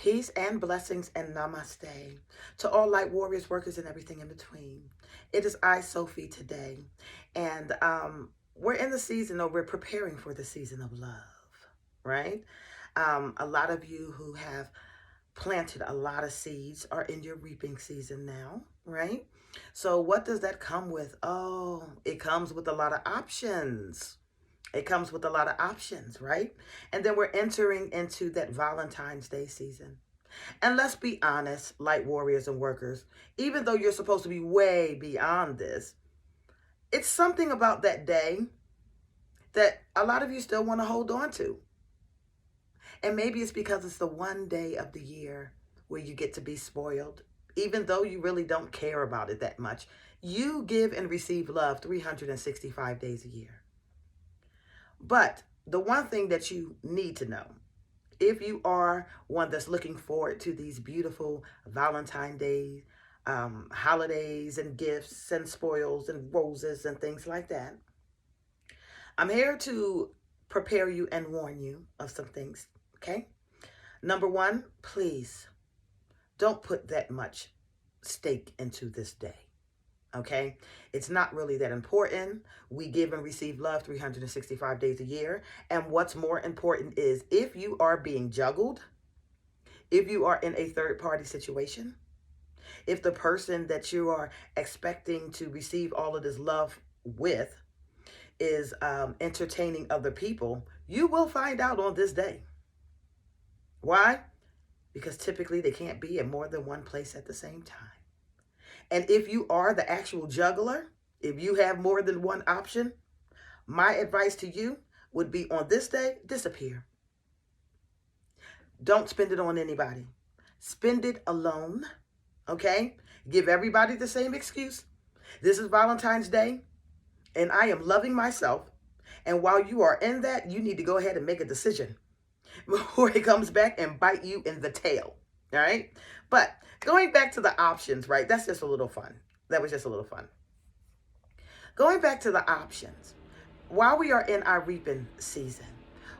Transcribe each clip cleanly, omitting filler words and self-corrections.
Peace and blessings and namaste to all light warriors, workers, and everything in between. It is I, Sophie, today, and we're in the season, or we're preparing for the season of love, right? A lot of you who have planted a lot of seeds are in your reaping season now, right? So what does that come with? Oh, it comes with a lot of options. It comes with a lot of options, right? And then we're entering into that Valentine's Day season. And let's be honest, light warriors and workers, even though you're supposed to be way beyond this, it's something about that day that a lot of you still want to hold on to. And maybe it's because it's the one day of the year where you get to be spoiled, even though you really don't care about it that much. You give and receive love 365 days a year. But the one thing that you need to know, if you are one that's looking forward to these beautiful Valentine Day holidays and gifts and spoils and roses and things like that, I'm here to prepare you and warn you of some things, okay? Number one, please don't put that much stake into this day. Okay, it's not really that important. We give and receive love 365 days a year. And what's more important is if you are being juggled, if you are in a third party situation, if the person that you are expecting to receive all of this love with is entertaining other people, you will find out on this day. Why? Because typically they can't be in more than one place at the same time. And if you are the actual juggler, if you have more than one option, my advice to you would be on this day, disappear. Don't spend it on anybody. Spend it alone, okay? Give everybody the same excuse. This is Valentine's Day, and I am loving myself. And while you are in that, you need to go ahead and make a decision before it comes back and bite you in the tail, all right? But going back to the options, right? That's just a little fun. That was just a little fun. Going back to the options, while we are in our reaping season,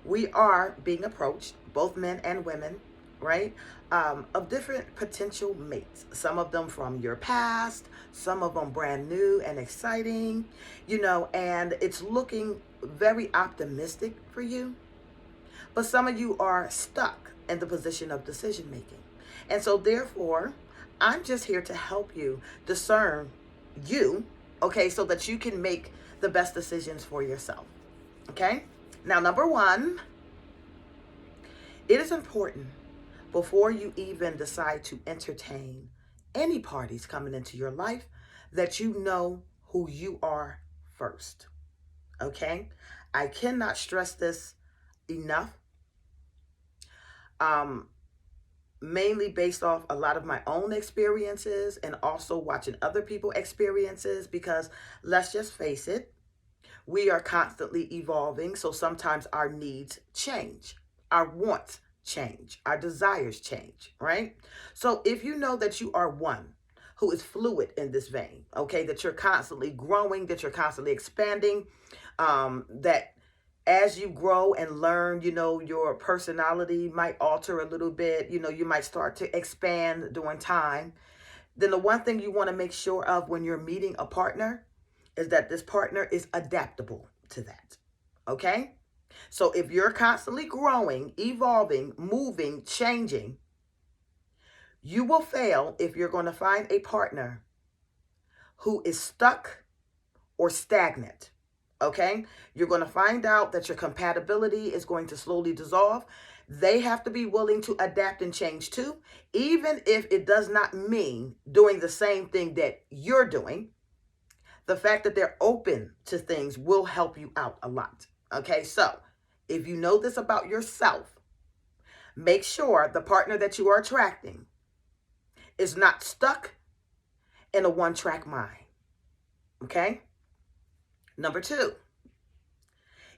we are being approached, both men and women, right? Of different potential mates. Some of them from your past, some of them brand new and exciting, and it's looking very optimistic for you. But some of you are stuck in the position of decision making. And so therefore, I'm just here to help you discern you, okay, so that you can make the best decisions for yourself, okay? Now, number one, it is important before you even decide to entertain any parties coming into your life that you know who you are first, okay? I cannot stress this enough. Mainly based off a lot of my own experiences and also watching other people's experiences, because let's just face it, we are constantly evolving. So sometimes our needs change, our wants change, our desires change, right? So if you know that you are one who is fluid in this vein, okay, that you're constantly growing, that you're constantly expanding, that as you grow and learn, your personality might alter a little bit, you might start to expand during time, then the one thing you want to make sure of when you're meeting a partner is that this partner is adaptable to that, okay? So if you're constantly growing, evolving, moving, changing, you will fail if you're going to find a partner who is stuck or stagnant. Okay, you're going to find out that your compatibility is going to slowly dissolve. They have to be willing to adapt and change too, even if it does not mean doing the same thing that you're doing. The fact that they're open to things will help you out a lot. Okay, so if you know this about yourself, make sure the partner that you are attracting is not stuck in a one-track mind. Okay? Number two,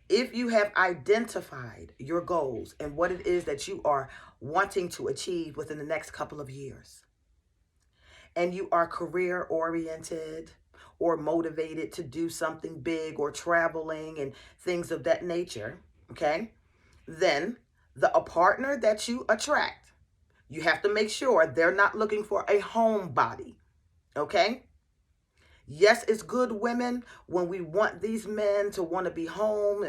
if you have identified your goals and what it is that you are wanting to achieve within the next couple of years, and you are career oriented or motivated to do something big or traveling and things of that nature, okay, then a partner that you attract You have to make sure they're not looking for a homebody, okay? Yes, it's good, women, when we want these men to want to be home,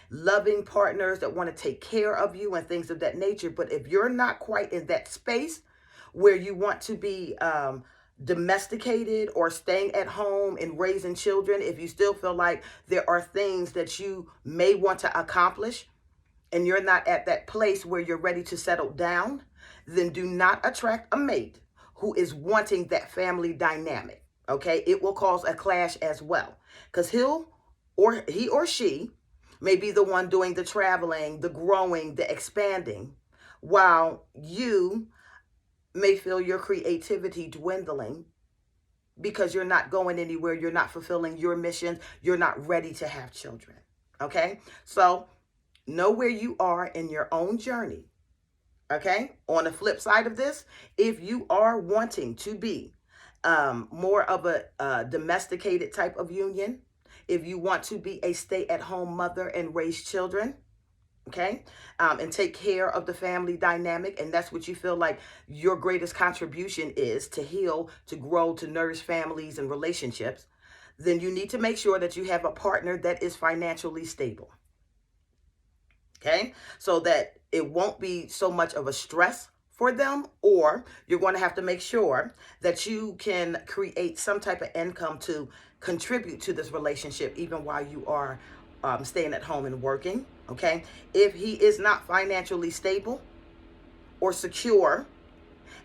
loving partners that want to take care of you and things of that nature. But if you're not quite in that space where you want to be domesticated or staying at home and raising children, if you still feel like there are things that you may want to accomplish and you're not at that place where you're ready to settle down, then do not attract a mate who is wanting that family dynamic. Okay, it will cause a clash as well, because he or she may be the one doing the traveling, the growing, the expanding, while you may feel your creativity dwindling because you're not going anywhere, you're not fulfilling your mission, you're not ready to have children. Okay, so know where you are in your own journey. Okay, on the flip side of this, if you are wanting to be more of a domesticated type of union, if you want to be a stay-at-home mother and raise children, okay, and take care of the family dynamic, and that's what you feel like your greatest contribution is, to heal, to grow, to nourish families and relationships, then you need to make sure that you have a partner that is financially stable. Okay, so that it won't be so much of a stress for them, or you're going to have to make sure that you can create some type of income to contribute to this relationship even while you are staying at home and working. Okay, if he is not financially stable or secure,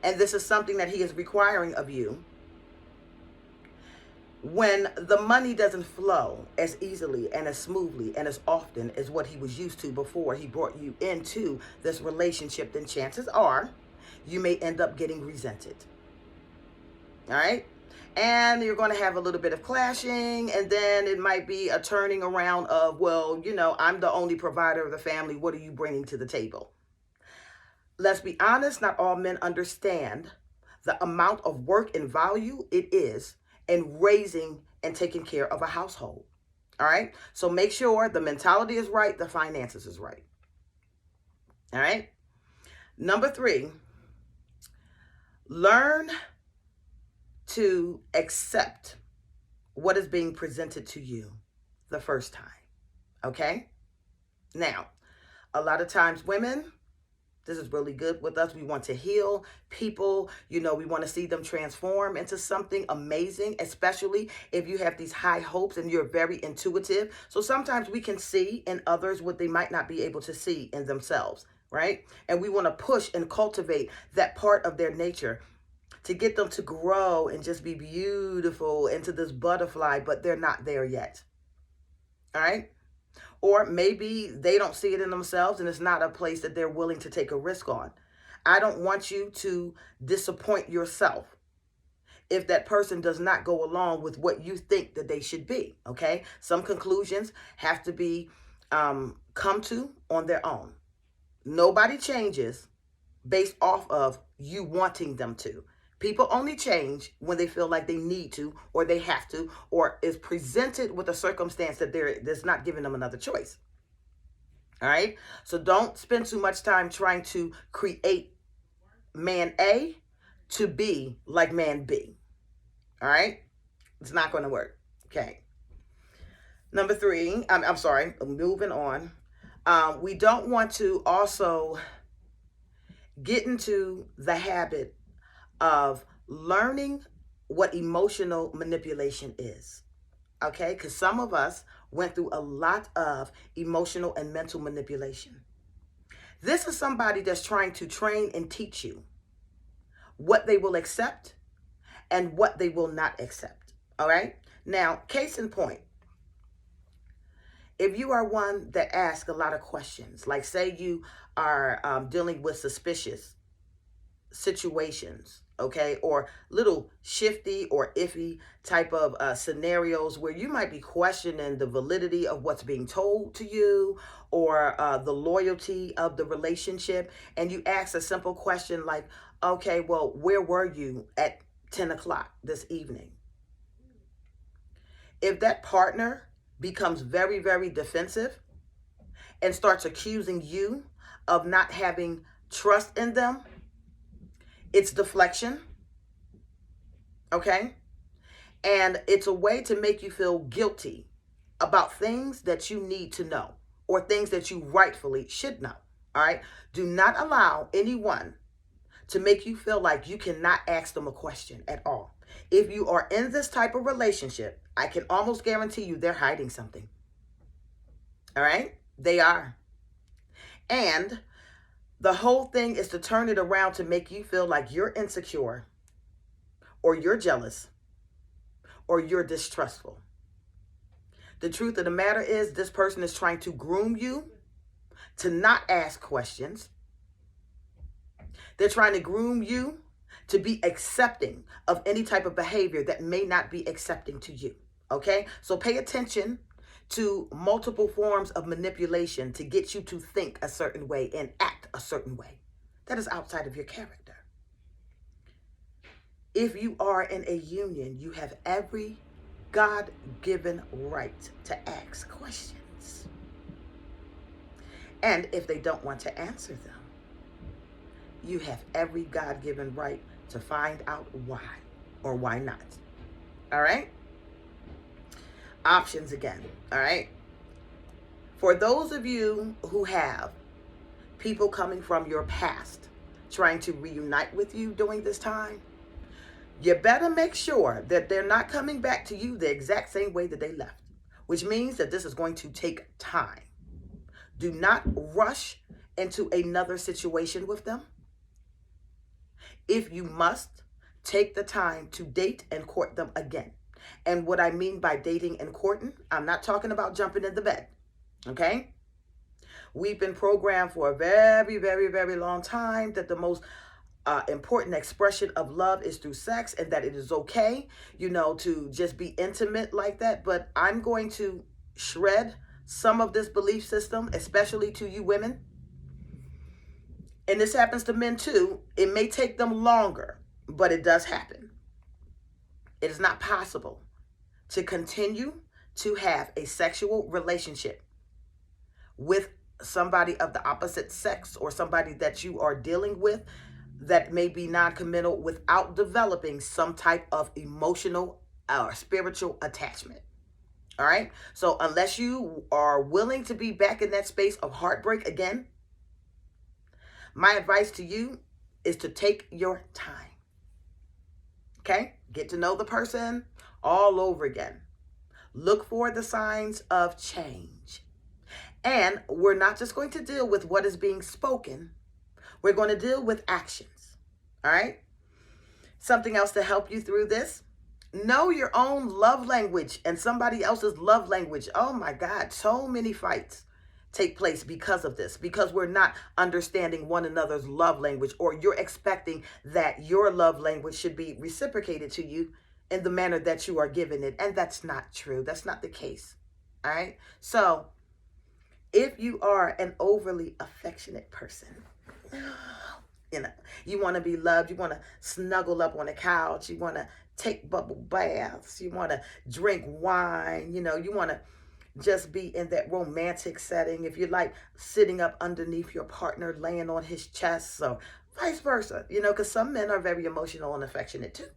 and this is something that he is requiring of you, when the money doesn't flow as easily and as smoothly and as often as what he was used to before he brought you into this relationship, then chances are you may end up getting resented. All right? And you're going to have a little bit of clashing, and then it might be a turning around of, well, I'm the only provider of the family. What are you bringing to the table? Let's be honest, not all men understand the amount of work and value it is in raising and taking care of a household. All right? So make sure the mentality is right, the finances is right. All right? Number 3, learn to accept what is being presented to you the first time. Okay? Now, a lot of times women, this is really good with us. We want to heal people. We want to see them transform into something amazing, especially if you have these high hopes and you're very intuitive. So sometimes we can see in others what they might not be able to see in themselves, right? And we want to push and cultivate that part of their nature to get them to grow and just be beautiful into this butterfly, but they're not there yet. All right? Or maybe they don't see it in themselves and it's not a place that they're willing to take a risk on. I don't want you to disappoint yourself if that person does not go along with what you think that they should be, okay? Some conclusions have to be come to on their own. Nobody changes based off of you wanting them to. People only change when they feel like they need to, or they have to, or is presented with a circumstance that's not giving them another choice. All right? So don't spend too much time trying to create man A to be like man B. All right? It's not going to work. Okay. Number 3, I'm sorry, moving on. We don't want to also get into the habit of learning what emotional manipulation is. Okay? Because some of us went through a lot of emotional and mental manipulation. This is somebody that's trying to train and teach you what they will accept and what they will not accept. All right? Now, case in point, if you are one that asks a lot of questions, like say you are dealing with suspicious situations, okay, or little shifty or iffy type of scenarios where you might be questioning the validity of what's being told to you, or the loyalty of the relationship, and you ask a simple question like, okay, well, where were you at 10 o'clock this evening? If that partner becomes very, very defensive and starts accusing you of not having trust in them, It's deflection, okay? And it's a way to make you feel guilty about things that you need to know or things that you rightfully should know, all right? Do not allow anyone to make you feel like you cannot ask them a question at all. If you are in this type of relationship, I can almost guarantee you they're hiding something, all right? They are. And the whole thing is to turn it around to make you feel like you're insecure or you're jealous or you're distrustful. The truth of the matter is this person is trying to groom you to not ask questions. They're trying to groom you to be accepting of any type of behavior that may not be accepting to you. Okay? So pay attention to multiple forms of manipulation to get you to think a certain way and act a certain way. That is outside of your character. If you are in a union, you have every God-given right to ask questions. And if they don't want to answer them, you have every God-given right to find out why or why not. All right? Options again. All right? For those of you who have people coming from your past trying to reunite with you during this time, you better make sure that they're not coming back to you the exact same way that they left, which means that this is going to take time. Do not rush into another situation with them. If you must, take the time to date and court them again. And what I mean by dating and courting, I'm not talking about jumping in the bed, okay? We've been programmed for a very, very, very long time that the most important expression of love is through sex and that it is okay, to just be intimate like that. But I'm going to shred some of this belief system, especially to you women. And this happens to men too. It may take them longer, but it does happen. It is not possible to continue to have a sexual relationship with somebody of the opposite sex or somebody that you are dealing with that may be non-committal without developing some type of emotional or spiritual attachment. All right? So unless you are willing to be back in that space of heartbreak again, my advice to you is to take your time. Okay? Get to know the person all over again. Look for the signs of change. And we're not just going to deal with what is being spoken. We're going to deal with actions. All right? Something else to help you through this. Know your own love language and somebody else's love language. Oh my God, so many fights take place because of this, because we're not understanding one another's love language, or you're expecting that your love language should be reciprocated to you in the manner that you are given it. And that's not true. That's not the case. All right. So if you are an overly affectionate person, you want to be loved, you want to snuggle up on the couch, you want to take bubble baths, you want to drink wine, you want to just be in that romantic setting. If you like sitting up underneath your partner, laying on his chest, so vice versa, because some men are very emotional and affectionate too,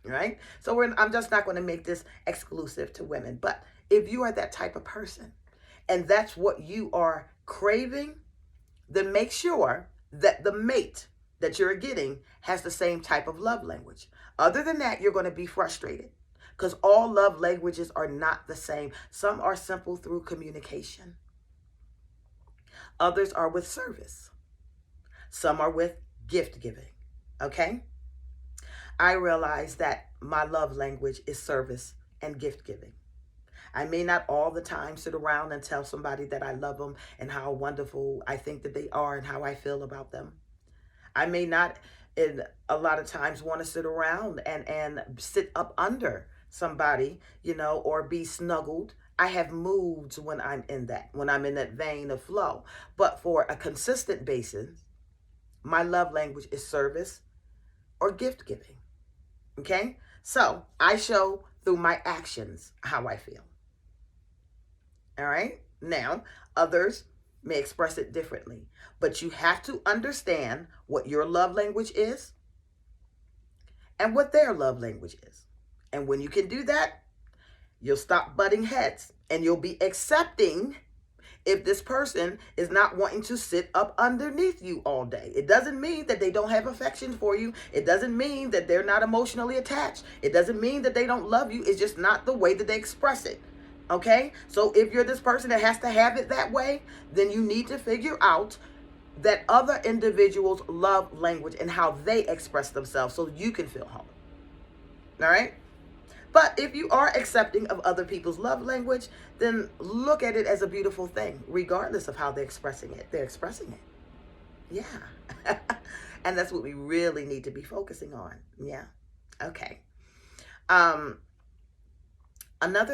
right? So I'm just not going to make this exclusive to women. But if you are that type of person and that's what you are craving, then make sure that the mate that you're getting has the same type of love language. Other than that, you're going to be frustrated because all love languages are not the same. Some are simple through communication. Others are with service. Some are with gift giving. Okay? I realize that my love language is service and gift giving. I may not all the time sit around and tell somebody that I love them and how wonderful I think that they are and how I feel about them. I may not, in a lot of times, want to sit around and sit up under somebody, or be snuggled. I have moods when I'm in that vein of flow. But for a consistent basis, my love language is service or gift giving. Okay? So I show through my actions how I feel. All right? Now, others may express it differently, but you have to understand what your love language is and what their love language is. And when you can do that, you'll stop butting heads and you'll be accepting if this person is not wanting to sit up underneath you all day. It doesn't mean that they don't have affection for you. It doesn't mean that they're not emotionally attached. It doesn't mean that they don't love you. It's just not the way that they express it. Okay? So if you're this person that has to have it that way, then you need to figure out that other individuals' love language and how they express themselves so you can feel home. All right? But if you are accepting of other people's love language, then look at it as a beautiful thing, regardless of how they're expressing it. They're expressing it. Yeah. And that's what we really need to be focusing on. Yeah. Okay. Another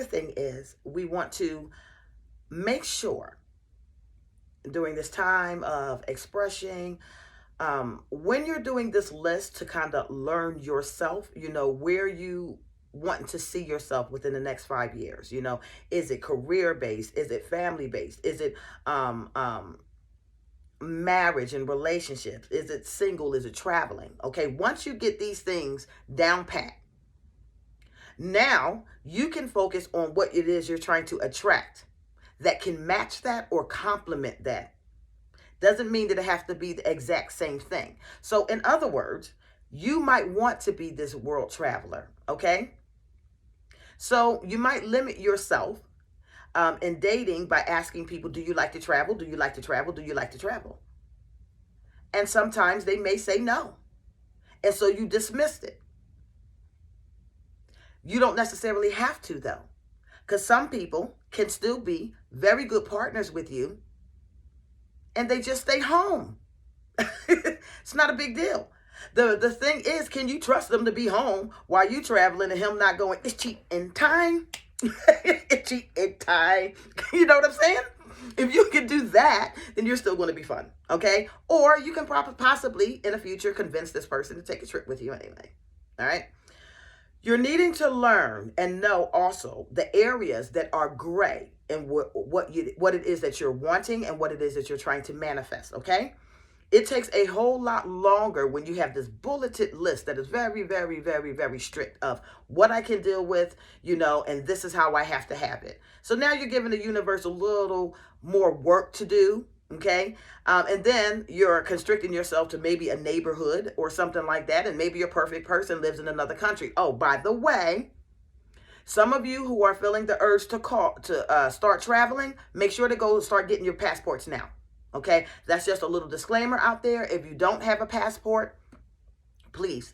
thing is we want to make sure during this time of expressing, when you're doing this list to kind of learn yourself, where you want to see yourself within the next 5 years. Is it career based? Is it family based? Is it marriage and relationships? Is it single? Is it traveling? Okay, once you get these things down pat, now you can focus on what it is you're trying to attract that can match that or complement that. Doesn't mean that it has to be the exact same thing. So in other words, you might want to be this world traveler, okay? So you might limit yourself in dating by asking people, do you like to travel? Do you like to travel? Do you like to travel? And sometimes they may say no. And so you dismissed it. You don't necessarily have to, though, because some people can still be very good partners with you and they just stay home. It's not a big deal. The thing is, can you trust them to be home while you traveling and him not going, it's cheap in time? It's cheap in time. You know what I'm saying? If you can do that, then you're still going to be fun. Okay? Or you can possibly in the future convince this person to take a trip with you anyway. All right? You're needing to learn and know also the areas that are gray and what it is that you're wanting and what it is that you're trying to manifest. Okay? It takes a whole lot longer when you have this bulleted list that is very, very, very, very strict of what I can deal with, and this is how I have to have it. So now you're giving the universe a little more work to do, okay? And then you're constricting yourself to maybe a neighborhood or something like that, and maybe your perfect person lives in another country. Oh, by the way, some of you who are feeling the urge to start traveling, make sure to go start getting your passports now. Okay, that's just a little disclaimer out there. If you don't have a passport, please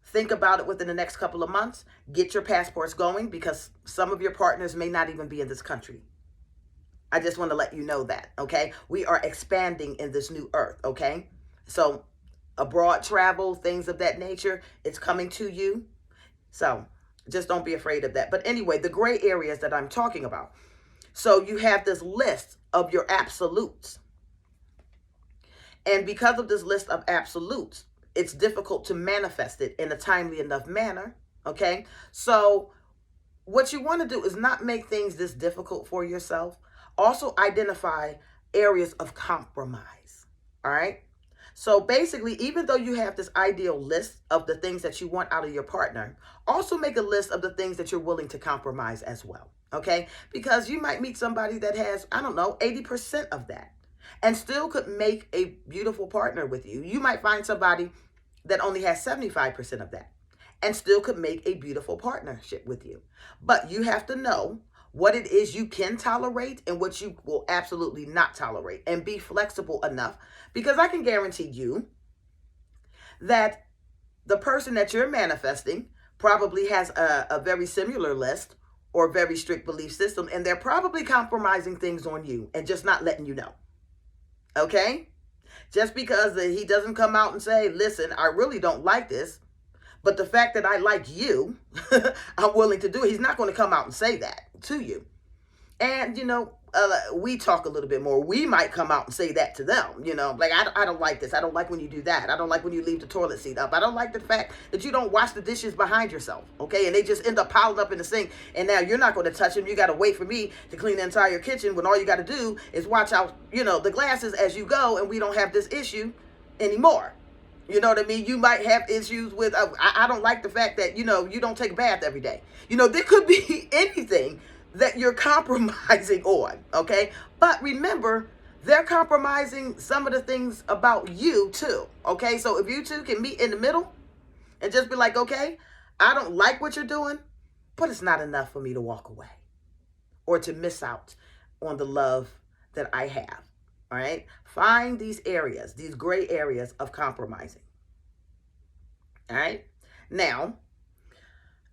think about it within the next couple of months. Get your passports going because some of your partners may not even be in this country. I just want to let you know that, okay? We are expanding in this new earth, okay? So abroad travel, things of that nature, it's coming to you. So just don't be afraid of that. But anyway, the gray areas that I'm talking about. So you have this list of your absolutes. And because of this list of absolutes, it's difficult to manifest it in a timely enough manner, okay? So what you want to do is not make things this difficult for yourself. Also identify areas of compromise, all right? So basically, even though you have this ideal list of the things that you want out of your partner, also make a list of the things that you're willing to compromise as well, okay? Because you might meet somebody that has, 80% of that, and still could make a beautiful partner with you. You might find somebody that only has 75% of that and still could make a beautiful partnership with you. But you have to know what it is you can tolerate and what you will absolutely not tolerate, and be flexible enough, because I can guarantee you that the person that you're manifesting probably has a very similar list or very strict belief system, and they're probably compromising things on you and just not letting you know. Okay? Just because he doesn't come out and say, listen, I really don't like this, but the fact that I like you, I'm willing to do it. He's not going to come out and say that to you. And, we talk a little bit more. We might come out and say that to them, like, I don't like this. I don't like when you do that. I don't like when you leave the toilet seat up. I don't like the fact that you don't wash the dishes behind yourself, okay? And they just end up piling up in the sink. And now you're not going to touch them. You got to wait for me to clean the entire kitchen when all you got to do is watch out, the glasses as you go, and we don't have this issue anymore. You know what I mean? You might have issues with, I don't like the fact that, you don't take a bath every day. There could be anything that you're compromising on, okay? But remember, they're compromising some of the things about you too, okay? So if you two can meet in the middle and just be like, okay, I don't like what you're doing, but it's not enough for me to walk away or to miss out on the love that I have. All right. Find these areas, these gray areas of compromising. All right. Now,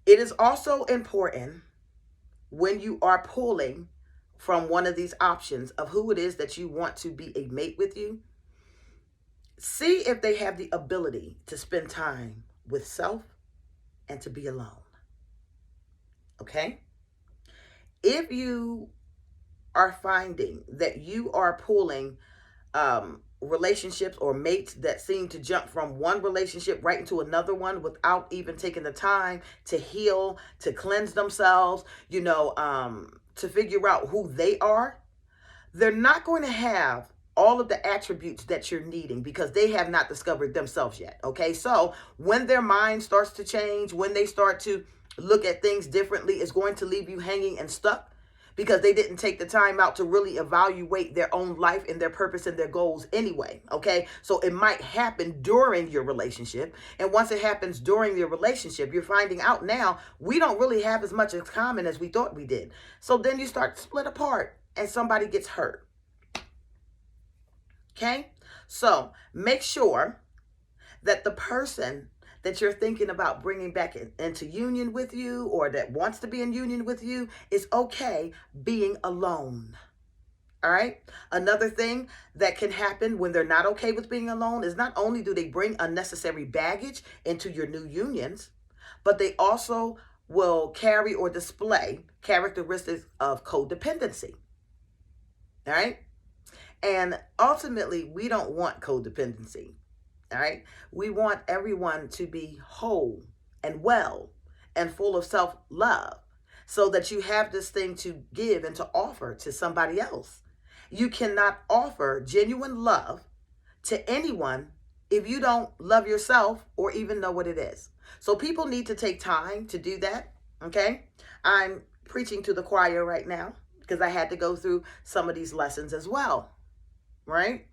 it is also important when you are pulling from one of these options of who it is that you want to be a mate with you, see if they have the ability to spend time with self and to be alone. Okay. If you are finding that you are pulling relationships or mates that seem to jump from one relationship right into another one without even taking the time to heal, to cleanse themselves, to figure out who they are, they're not going to have all of the attributes that you're needing because they have not discovered themselves yet. Okay. So when their mind starts to change, when they start to look at things differently, it's going to leave you hanging and stuck because they didn't take the time out to really evaluate their own life and their purpose and their goals anyway. Okay. So it might happen during your relationship. And once it happens during your relationship, you're finding out now we don't really have as much in common as we thought we did. So then you start to split apart and somebody gets hurt. Okay. So make sure that the person that you're thinking about bringing back into union with you or that wants to be in union with you is okay being alone. All right. Another thing that can happen when they're not okay with being alone is not only do they bring unnecessary baggage into your new unions, but they also will carry or display characteristics of codependency. All right. And ultimately, we don't want codependency. All right. We want everyone to be whole and well and full of self-love so that you have this thing to give and to offer to somebody else. You cannot offer genuine love to anyone if you don't love yourself or even know what it is. So people need to take time to do that. Okay. I'm preaching to the choir right now because I had to go through some of these lessons as well. Right.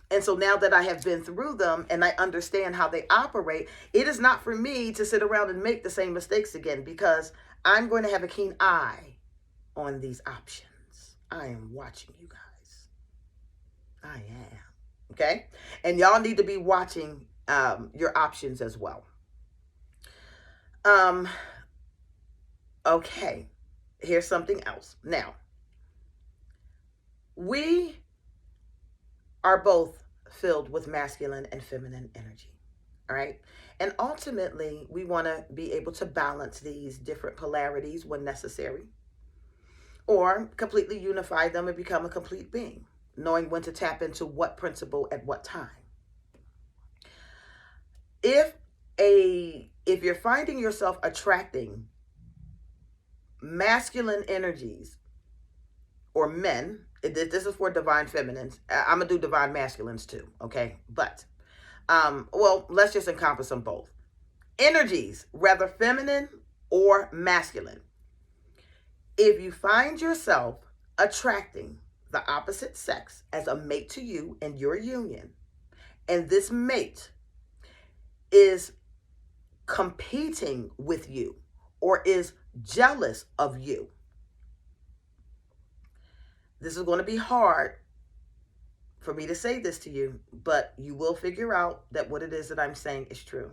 And so now that I have been through them and I understand how they operate, it is not for me to sit around and make the same mistakes again because I'm going to have a keen eye on these options. I am watching you guys. I am. Okay. And y'all need to be watching your options as well. Okay. Here's something else. Now, we are both filled with masculine and feminine energy. All right. And ultimately, we want to be able to balance these different polarities when necessary or completely unify them and become a complete being, knowing when to tap into what principle at what time. If you're finding yourself attracting masculine energies or men, this is for divine feminines. I'm going to do divine masculines too. Okay. But, let's just encompass them both. Energies, whether feminine or masculine. If you find yourself attracting the opposite sex as a mate to you in your union, and this mate is competing with you or is jealous of you, this is going to be hard for me to say this to you, but you will figure out that what it is that I'm saying is true.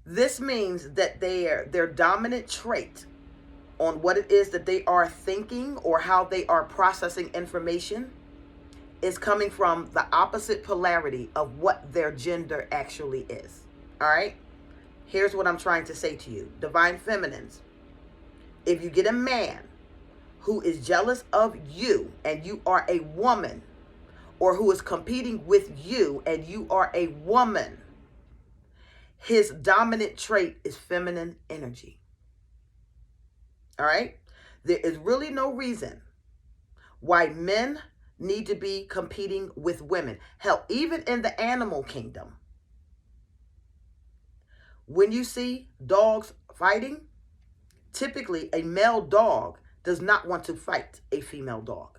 This means that their dominant trait on what it is that they are thinking or how they are processing information is coming from the opposite polarity of what their gender actually is. All right? Here's what I'm trying to say to you. Divine feminines, if you get a man who is jealous of you and you are a woman, or who is competing with you and you are a woman, his dominant trait is feminine energy. All right? There is really no reason why men need to be competing with women. Hell, even in the animal kingdom, when you see dogs fighting, typically a male dog does not want to fight a female dog.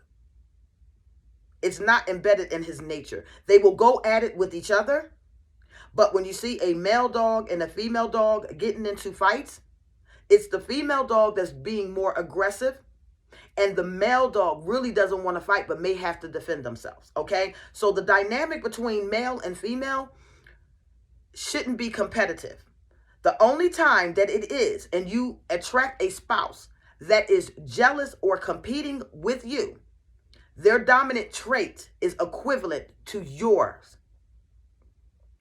It's not embedded in his nature. They will go at it with each other, but when you see a male dog and a female dog getting into fights, it's the female dog that's being more aggressive, and the male dog really doesn't want to fight but may have to defend themselves, okay? So the dynamic between male and female shouldn't be competitive. The only time that it is, and you attract a spouse that is jealous or competing with you, their dominant trait is equivalent to yours.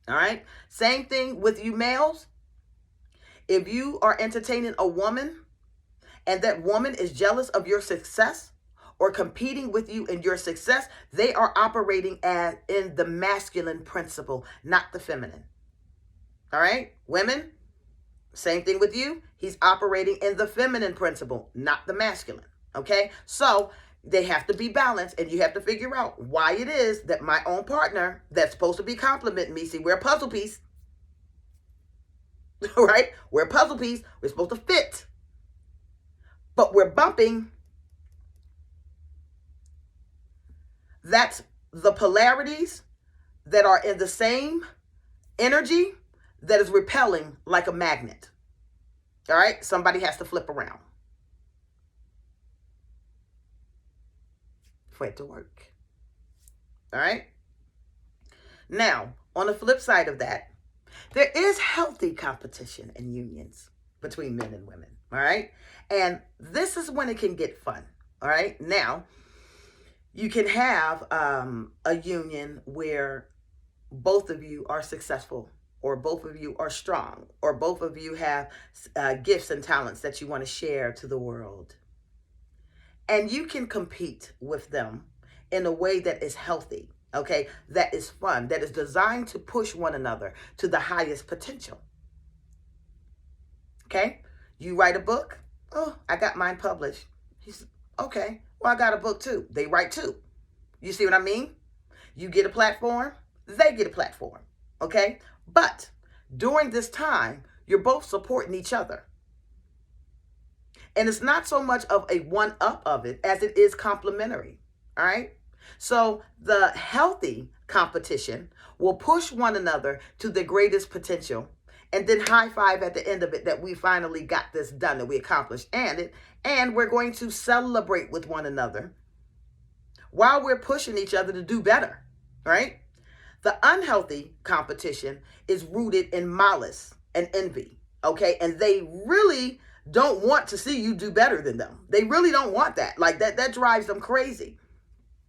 All right? Same thing with you males. If you are entertaining a woman and that woman is jealous of your success or competing with you in your success, they are operating in the masculine principle, not the feminine. All right? Women, same thing with you. He's operating in the feminine principle, not the masculine. Okay? So they have to be balanced, and you have to figure out why it is that my own partner that's supposed to be complimenting me, see, we're a puzzle piece. Right? We're a puzzle piece. We're supposed to fit. But we're bumping. That's the polarities that are in the same energy that is repelling like a magnet. All right? Somebody has to flip around for it to work. All right? Now, on the flip side of that, there is healthy competition in unions between men and women. All right? And this is when it can get fun. All right? Now, you can have a union where both of you are successful, or both of you are strong, or both of you have gifts and talents that you want to share to the world. And you can compete with them in a way that is healthy, okay? That is fun, that is designed to push one another to the highest potential. Okay? You write a book. Oh, I got mine published. He's okay. Well, I got a book too. They write too. You see what I mean? You get a platform, they get a platform. Okay? But during this time, you're both supporting each other. And it's not so much of a one-up of it as it is complementary. All right? So the healthy competition will push one another to the greatest potential, and then high five at the end of it that we finally got this done, that we accomplished, and we're going to celebrate with one another while we're pushing each other to do better, right? The unhealthy competition is rooted in malice and envy, okay? And they really don't want to see you do better than them. They really don't want that. Like that drives them crazy.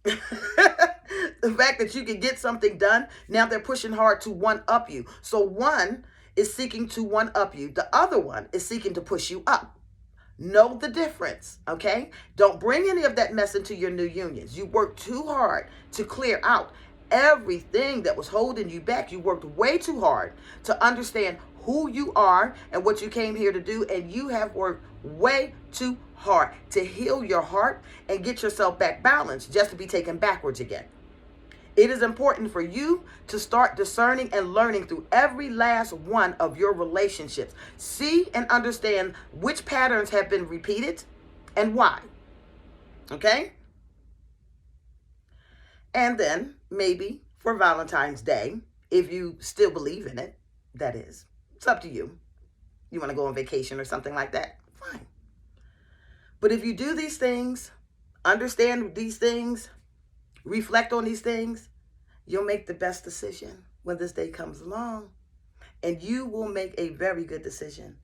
The fact that you can get something done, now they're pushing hard to one up you. So one is seeking to one up you. The other one is seeking to push you up. Know the difference, okay? Don't bring any of that mess into your new unions. You worked too hard to clear out everything that was holding you back. You worked way too hard to understand who you are and what you came here to do, and you have worked way too hard to heal your heart and get yourself back balanced just to be taken backwards again. It is important for you to start discerning and learning through every last one of your relationships. See and understand which patterns have been repeated and why. Okay? And then maybe for Valentine's Day, if you still believe in it, that is. It's up to you. You want to go on vacation or something like that? Fine. But if you do these things, understand these things, reflect on these things, you'll make the best decision when this day comes along. And you will make a very good decision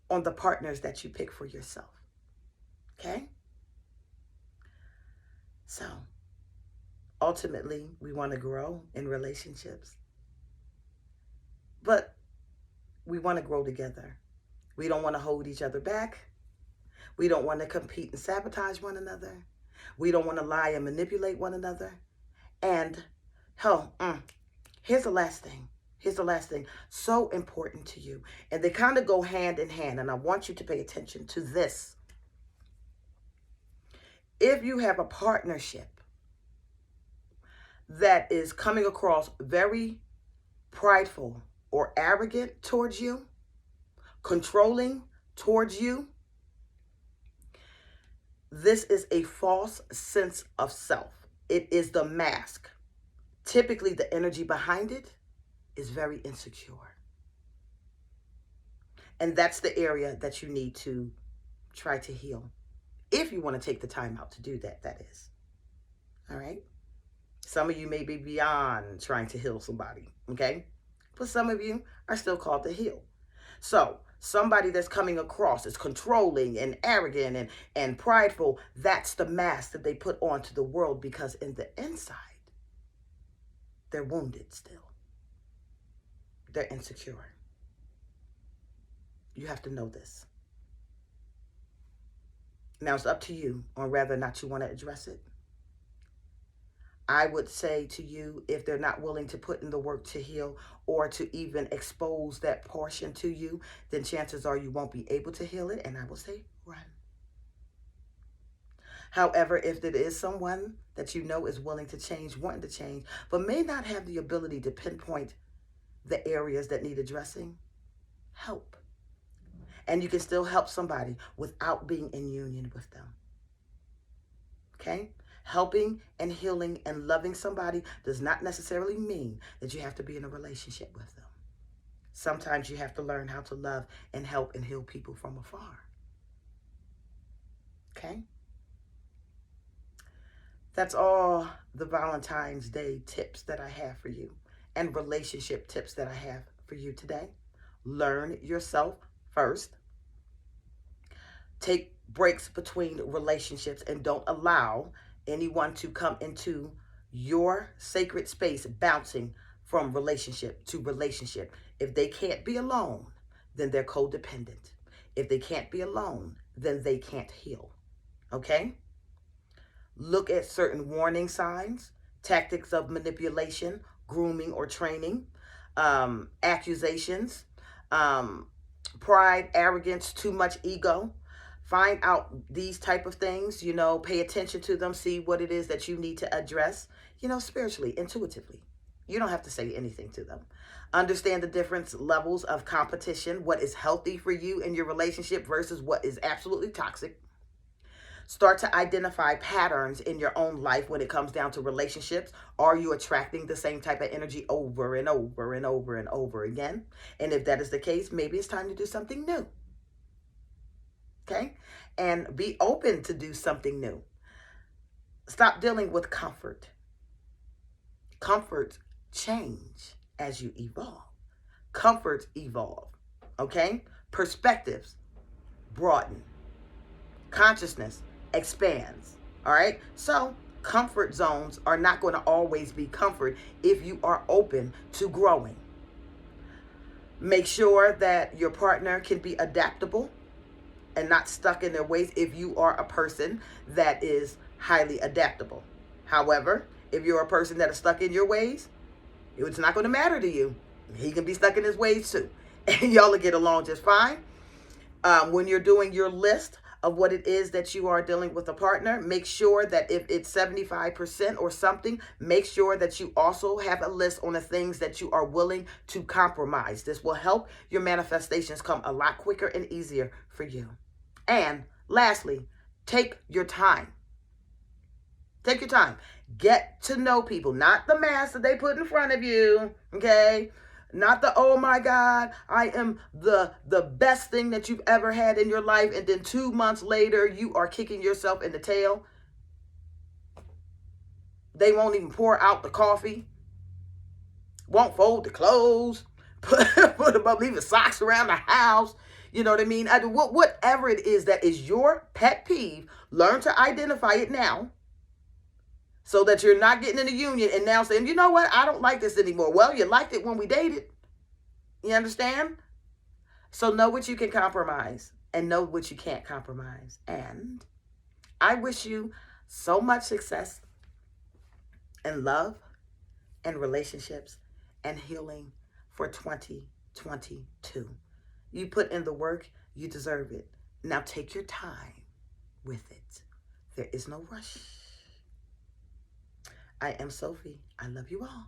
on the partners that you pick for yourself. Okay? So, ultimately, we want to grow in relationships. But we want to grow together. We don't want to hold each other back. We don't want to compete and sabotage one another. We don't want to lie and manipulate one another. And here's the last thing. Here's the last thing. So important to you. And they kind of go hand in hand. And I want you to pay attention to this. If you have a partnership that is coming across very prideful or arrogant towards you, controlling towards you, this is a false sense of self. It is the mask. Typically, the energy behind it is very insecure. And that's the area that you need to try to heal. If you want to take the time out to do that, that is. All right? Some of you may be beyond trying to heal somebody, okay? But some of you are still called to heal. So, somebody that's coming across is controlling and arrogant and prideful, that's the mask that they put onto the world, because in the inside, they're wounded still. They're insecure. You have to know this. Now it's up to you on whether or not you want to address it. I would say to you, if they're not willing to put in the work to heal or to even expose that portion to you, then chances are you won't be able to heal it. And I will say, run. However, if it is someone that you know is willing to change, wanting to change, but may not have the ability to pinpoint the areas that need addressing, help. And you can still help somebody without being in union with them. Okay? Helping and healing and loving somebody does not necessarily mean that you have to be in a relationship with them. Sometimes you have to learn how to love and help and heal people from afar. Okay? That's all the Valentine's Day tips that I have for you, and relationship tips that I have for you today. Learn yourself first. Take breaks between relationships and don't allow anyone to come into your sacred space bouncing from relationship to relationship. If they can't be alone, then they're codependent. If they can't be alone, then they can't heal. Okay? Look at certain warning signs, tactics of manipulation, grooming or training, accusations, pride, arrogance, too much ego. Find out these type of things, pay attention to them, see what it is that you need to address, spiritually, intuitively. You don't have to say anything to them. Understand the different levels of competition, what is healthy for you in your relationship versus what is absolutely toxic. Start to identify patterns in your own life when it comes down to relationships. Are you attracting the same type of energy over and over and over and over again? And if that is the case, maybe it's time to do something new. Okay? And be open to do something new. Stop dealing with comfort. Comforts change as you evolve. Comforts evolve. Okay? Perspectives broaden. Consciousness expands. All right? So, comfort zones are not going to always be comfort if you are open to growing. Make sure that your partner can be adaptable and not stuck in their ways if you are a person that is highly adaptable. However, if you're a person that is stuck in your ways, it's not going to matter to you. He can be stuck in his ways too. And y'all will get along just fine. When you're doing your list of what it is that you are dealing with a partner, make sure that if it's 75% or something, make sure that you also have a list on the things that you are willing to compromise. This will help your manifestations come a lot quicker and easier for you. And lastly, take your time. Take your time. Get to know people, not the mask that they put in front of you, okay? Not the, oh my God, I am the best thing that you've ever had in your life, and then 2 months later, you are kicking yourself in the tail. They won't even pour out the coffee, won't fold the clothes, put them up, leaving socks around the house. You know what I mean? Whatever it is that is your pet peeve, learn to identify it now so that you're not getting in a union and now saying, you know what, I don't like this anymore. Well, you liked it when we dated. You understand? So know what you can compromise and know what you can't compromise. And I wish you so much success in love and relationships and healing for 2022. You put in the work, you deserve it. Now take your time with it. There is no rush. I am Sophie. I love you all.